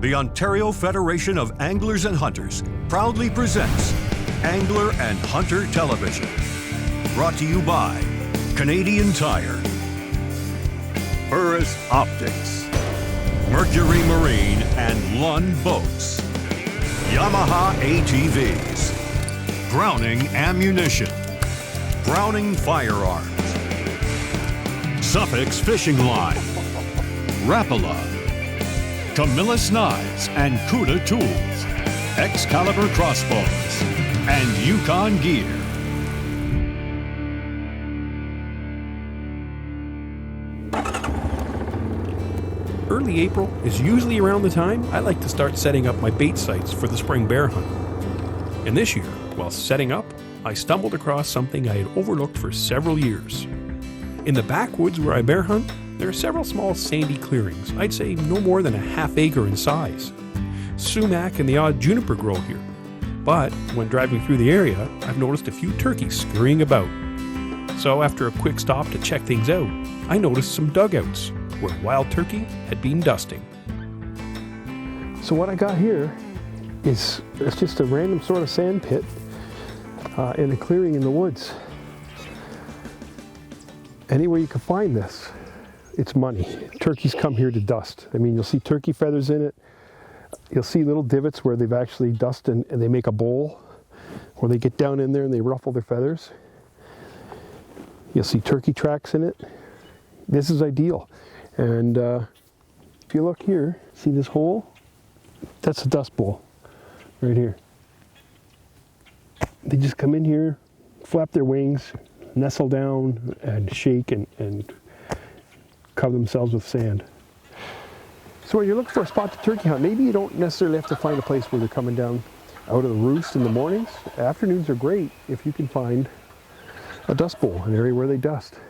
The Ontario Federation of Anglers and Hunters proudly presents Angler and Hunter Television. Brought to you by Canadian Tire, Burris Optics, Mercury Marine and Lund Boats, Yamaha ATVs, Browning Ammunition, Browning Firearms, Suffix Fishing Line, Rapala, Camillus Knives and Cuda Tools, Excalibur Crossbows, and Yukon Gear. Early April is usually around the time I like to start setting up my bait sites for the spring bear hunt. And this year, while setting up, I stumbled across something I had overlooked for several years. In the backwoods where I bear hunt, there are several small sandy clearings, I'd say no more than a half acre in size. Sumac and the odd juniper grow here. But when driving through the area, I've noticed a few turkeys scurrying about. So after a quick stop to check things out, I noticed some dugouts where wild turkey had been dusting. So what I got here is it's just a random sort of sand pit in a clearing in the woods. Anywhere you can find this, it's money. Turkeys come here to dust. I mean, you'll see turkey feathers in it. You'll see little divots where they've actually dusted and they make a bowl where they get down in there and they ruffle their feathers. You'll see turkey tracks in it. This is ideal. And if you look here, see this hole? That's a dust bowl right here. They just come in here, flap their wings, nestle down and shake and cover themselves with sand. So when you're looking for a spot to turkey hunt, maybe you don't necessarily have to find a place where they're coming down out of the roost in the mornings. Afternoons are great if you can find a dust bowl, an area where they dust.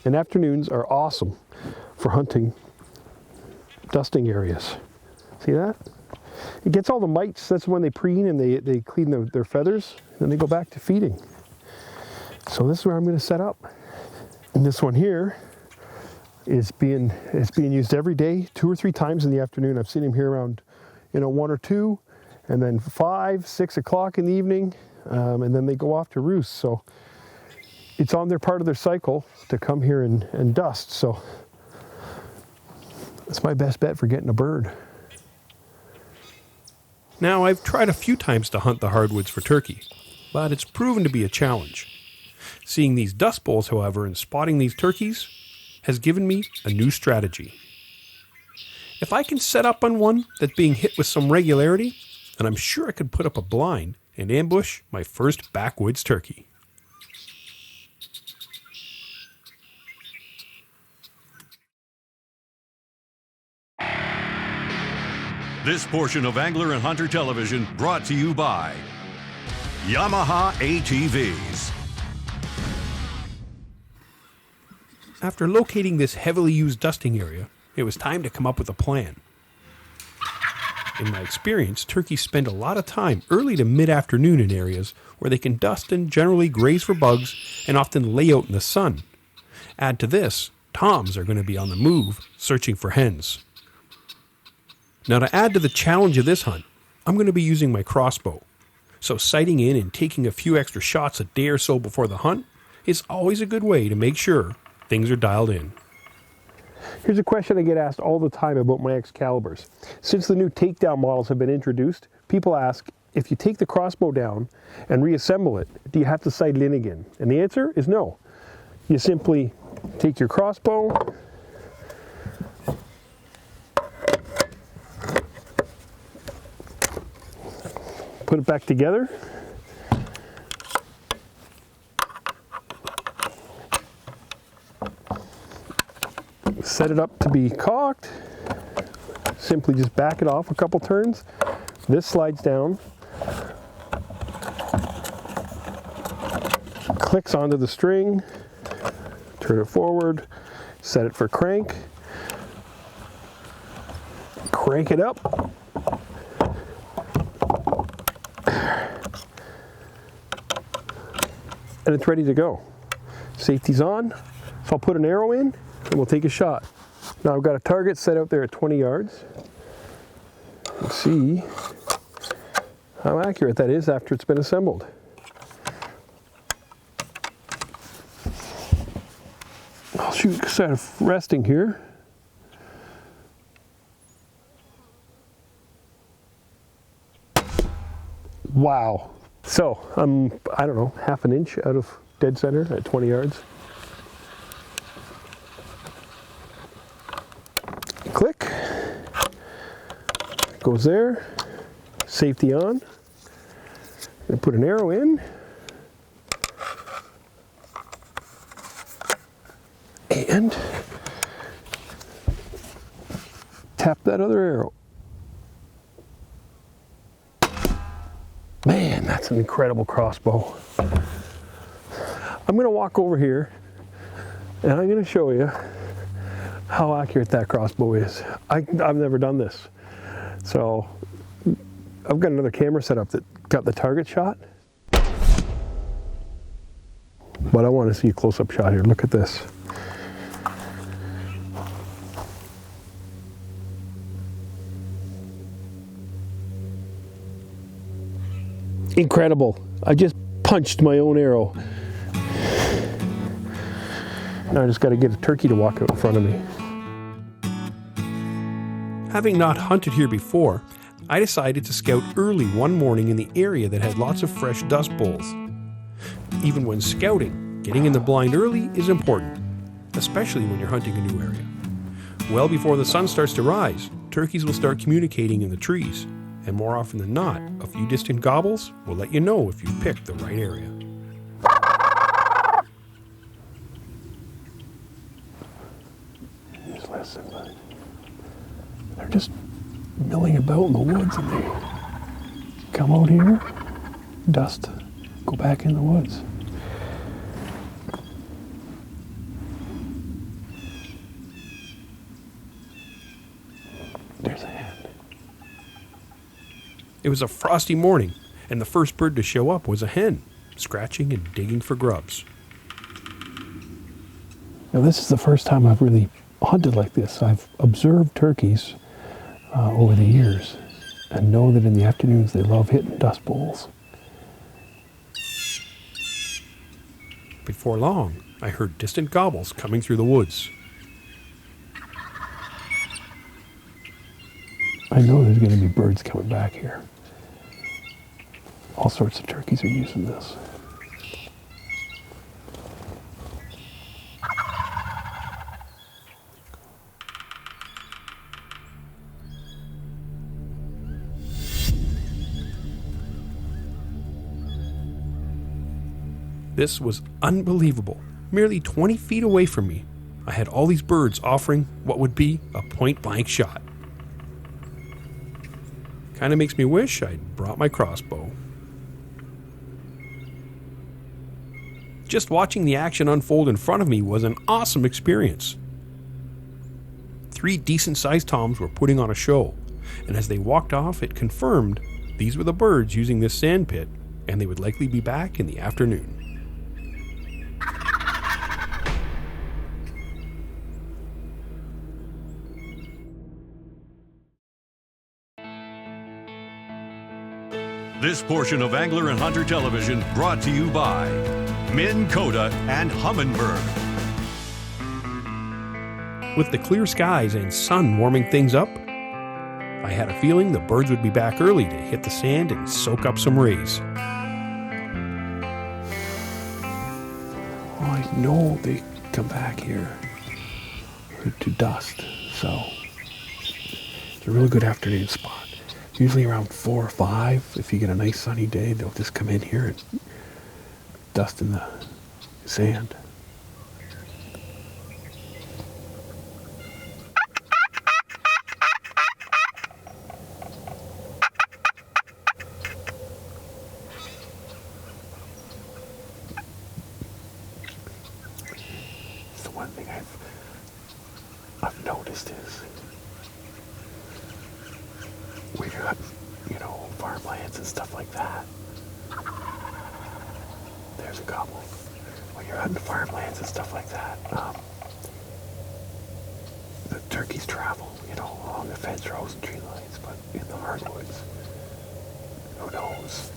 And afternoons are awesome for hunting dusting areas. See that? It gets all the mites. That's when they preen and they clean their feathers, and then they go back to feeding. So this is where I'm going to set up. And this one here is being used every day, 2 or 3 times in the afternoon. I've seen him here around 1 or 2, and then 5, 6 o'clock in the evening, and then they go off to roost. So it's on their part of their cycle to come here and dust. So that's my best bet for getting a bird. Now, I've tried a few times to hunt the hardwoods for turkey, but it's proven to be a challenge. Seeing these dust bowls, however, and spotting these turkeys has given me a new strategy. If I can set up on one that's being hit with some regularity, then I'm sure I could put up a blind and ambush my first backwoods turkey. This portion of Angler and Hunter Television brought to you by Yamaha ATVs. After locating this heavily used dusting area, it was time to come up with a plan. In my experience, turkeys spend a lot of time early to mid-afternoon in areas where they can dust and generally graze for bugs and often lay out in the sun. Add to this, toms are going to be on the move, searching for hens. Now, to add to the challenge of this hunt, I'm going to be using my crossbow. So sighting in and taking a few extra shots a day or so before the hunt is always a good way to make sure things are dialed in. Here's a question I get asked all the time about my Excaliburs. Since the new takedown models have been introduced, people ask, if you take the crossbow down and reassemble it, do you have to sight it in again? And the answer is no. You simply take your crossbow, put it back together, set it up to be cocked, simply just back it off a couple turns. This slides down, clicks onto the string, turn it forward, set it for crank, crank it up, and it's ready to go. Safety's on, so I'll put an arrow in and we'll take a shot. Now I've got a target set out there at 20 yards. and see how accurate that is after it's been assembled. I'll shoot a set of resting here. Wow. So I'm, I don't know, half an inch out of dead center at 20 yards. Click. Goes there. Safety on. And put an arrow in. And tap that other arrow. Man, that's an incredible crossbow. I'm going to walk over here and I'm going to show you how accurate that crossbow is. I've never done this. So I've got another camera set up that got the target shot. But I want to see a close-up shot here. Look at this. Incredible. I just punched my own arrow. Now I just got to get a turkey to walk out in front of me. Having not hunted here before, I decided to scout early one morning in the area that had lots of fresh dust bowls. Even when scouting, getting in the blind early is important, especially when you're hunting a new area. Well before the sun starts to rise, turkeys will start communicating in the trees, and more often than not, a few distant gobbles will let you know if you've picked the right area. Just listen, but they're just milling about in the woods, and they come out here, dust, go back in the woods. There's a hen. It was a frosty morning, and the first bird to show up was a hen, scratching and digging for grubs. Now this is the first time I've really hunted like this. I've observed turkeys over the years and know that in the afternoons they love hitting dust bowls. Before long, I heard distant gobbles coming through the woods. I know there's going to be birds coming back here. All sorts of turkeys are using this. This was unbelievable. Merely 20 feet away from me, I had all these birds offering what would be a point-blank shot. Kind of makes me wish I'd brought my crossbow. Just watching the action unfold in front of me was an awesome experience. 3 decent-sized toms were putting on a show, and as they walked off, it confirmed these were the birds using this sand pit, and they would likely be back in the afternoon. This portion of Angler and Hunter Television brought to you by Minn Kota and Humminbird. With the clear skies and sun warming things up, I had a feeling the birds would be back early to hit the sand and soak up some rays. Oh, I know they come back here to dust, so it's a really good afternoon spot. Usually around 4 or 5, if you get a nice sunny day, they'll just come in here and dust in the sand. So one thing I've noticed is when you're hunting, farmlands and stuff like that. There's a gobble. When you're hunting farmlands and stuff like that, the turkeys travel along the fence rows and tree lines, but in the hardwoods, who knows?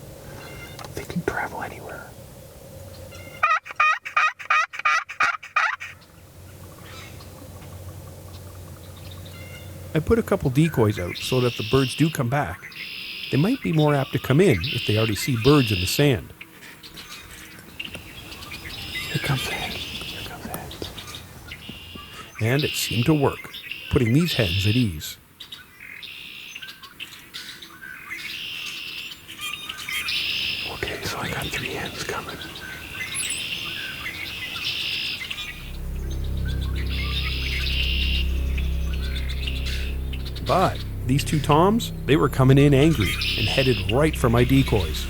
They can travel anywhere. I put a couple decoys out so that if the birds do come back, they might be more apt to come in if they already see birds in the sand. Here comes the hen. Here comes the hens. And it seemed to work, putting these hens at ease. Okay, so I got 3 hens coming. But these 2 toms, they were coming in angry and headed right for my decoys.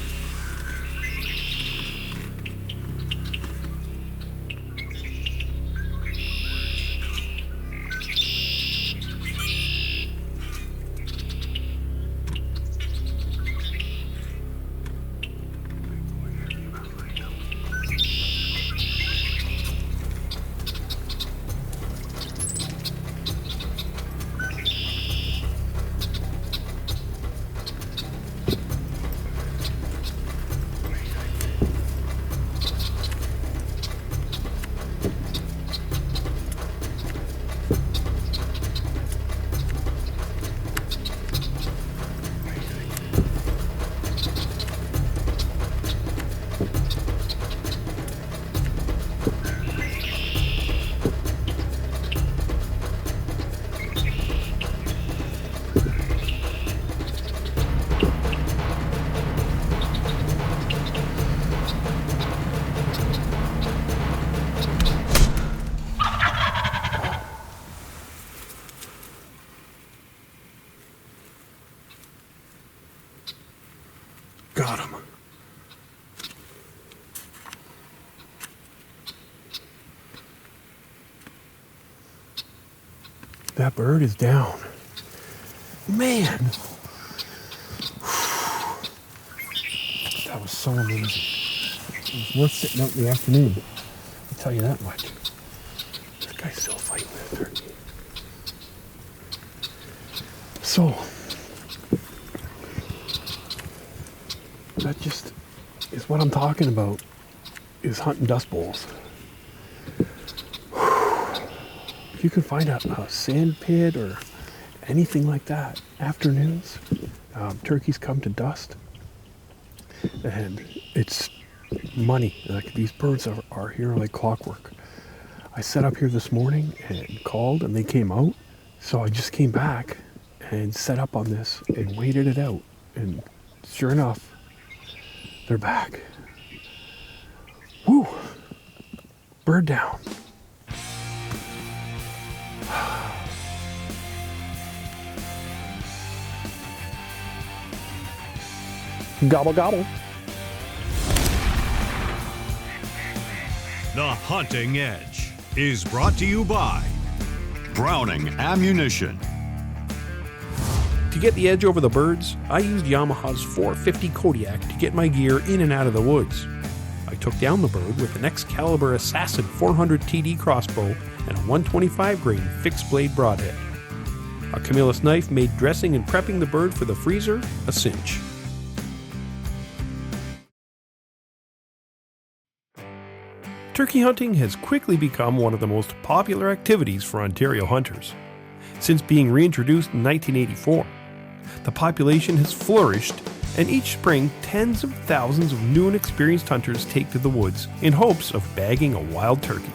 Got him. That bird is down. Man! That was so amazing. It was worth sitting out in the afternoon. I'll tell you that much. This guy's still fighting that turkey. So, that just is what I'm talking about, is hunting dust bowls. If you can find a sand pit or anything like that, afternoons, turkeys come to dust, and it's money. Like, these birds are here like clockwork. I set up here this morning and called, and they came out, so I just came back and set up on this and waited it out, and sure enough, they're back. Woo! Bird down. Gobble, gobble. The Hunting Edge is brought to you by Browning Ammunition. To get the edge over the birds, I used Yamaha's 450 Kodiak to get my gear in and out of the woods. I took down the bird with an Excalibur Assassin 400 TD crossbow and a 125 grain fixed blade broadhead. A Camillus knife made dressing and prepping the bird for the freezer a cinch. Turkey hunting has quickly become one of the most popular activities for Ontario hunters. Since being reintroduced in 1984, the population has flourished, and each spring tens of thousands of new and experienced hunters take to the woods in hopes of bagging a wild turkey.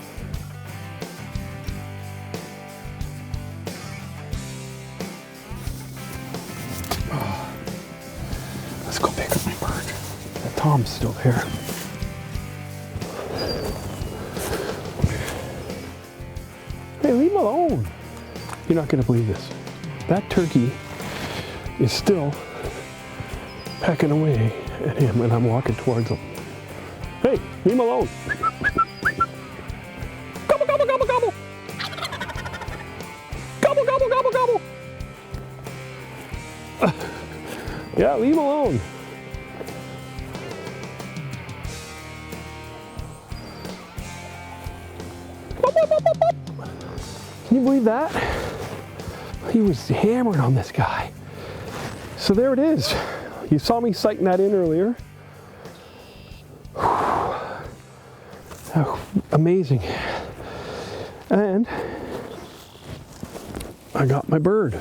Let's go pick up my bird. That Tom's still there. Hey, leave him alone. You're not going to believe this. That turkey is still pecking away at him, and I'm walking towards him. Hey, leave him alone. Gobble, gobble, gobble, gobble. Gobble, gobble, gobble, gobble. Yeah, leave him alone. Can you believe that? He was hammered on this guy. So there it is. You saw me sighting that in earlier. Oh, amazing. And I got my bird.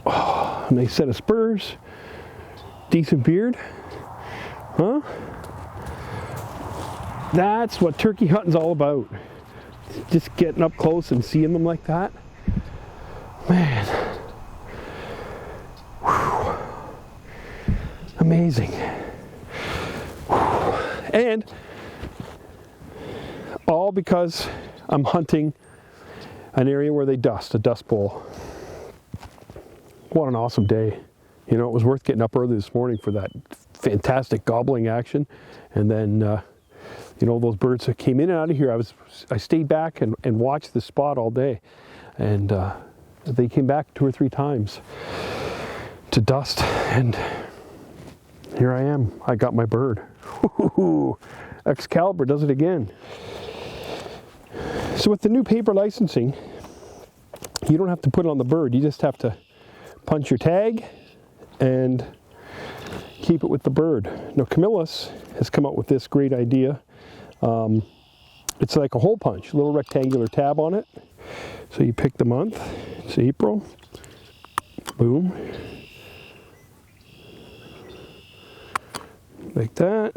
Oh, a nice set of spurs. Decent beard. Huh? That's what turkey hunting's all about. Just getting up close and seeing them like that. Man. Whew. Amazing. Whew. And all because I'm hunting an area where they dust, a dust bowl. What an awesome day. You know, it was worth getting up early this morning for that fantastic gobbling action. And then, you know, those birds that came in and out of here, I stayed back and watched the spot all day. And they came back 2 or 3 times to dust. And here I am. I got my bird. Woo-hoo-hoo. Excalibur does it again. So with the new paper licensing, you don't have to put it on the bird. You just have to punch your tag and keep it with the bird. Now Camillus has come up with this great idea. It's like a hole punch, a little rectangular tab on it. So you pick the month, it's April, boom, like that.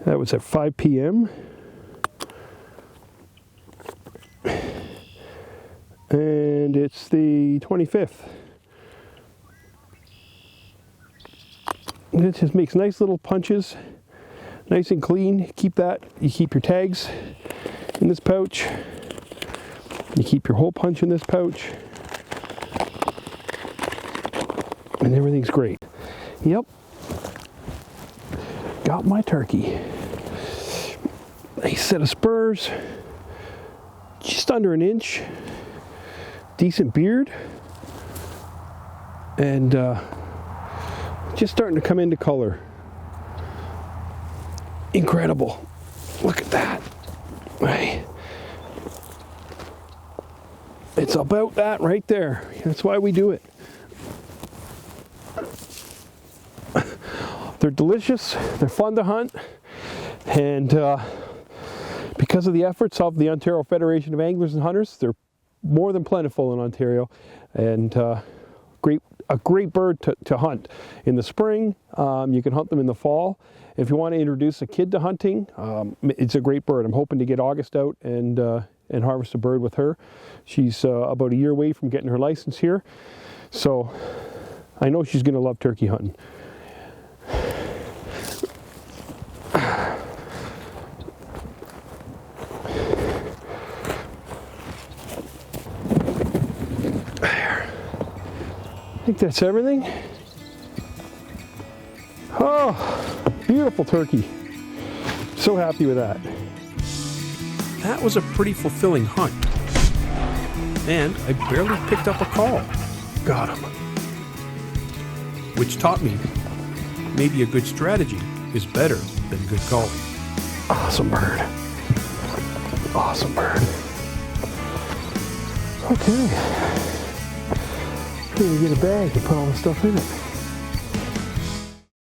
That was at 5 p.m. And it's the 25th. And it just makes nice little punches, nice and clean. Keep that. You keep your tags in this pouch. You keep your hole punch in this pouch. And everything's great. Yep. Got my turkey. Nice set of spurs. Just under an inch. Decent beard. And just starting to come into color. Incredible. Look at that. Right. It's about that right there. That's why we do it. They're delicious. They're fun to hunt. And because of the efforts of the Ontario Federation of Anglers and Hunters, they're more than plentiful in Ontario. And a great bird to hunt in the spring. You can hunt them in the fall. If you want to introduce a kid to hunting, it's a great bird. I'm hoping to get August out and harvest a bird with her. She's about a year away from getting her license here. So I know she's going to love turkey hunting. I think that's everything. Oh, beautiful turkey. So happy with that. That was a pretty fulfilling hunt. And I barely picked up a call. Got him. Which taught me maybe a good strategy is better than good calling. Awesome bird. Awesome bird. Okay. Here we get a bag and put all the stuff in it.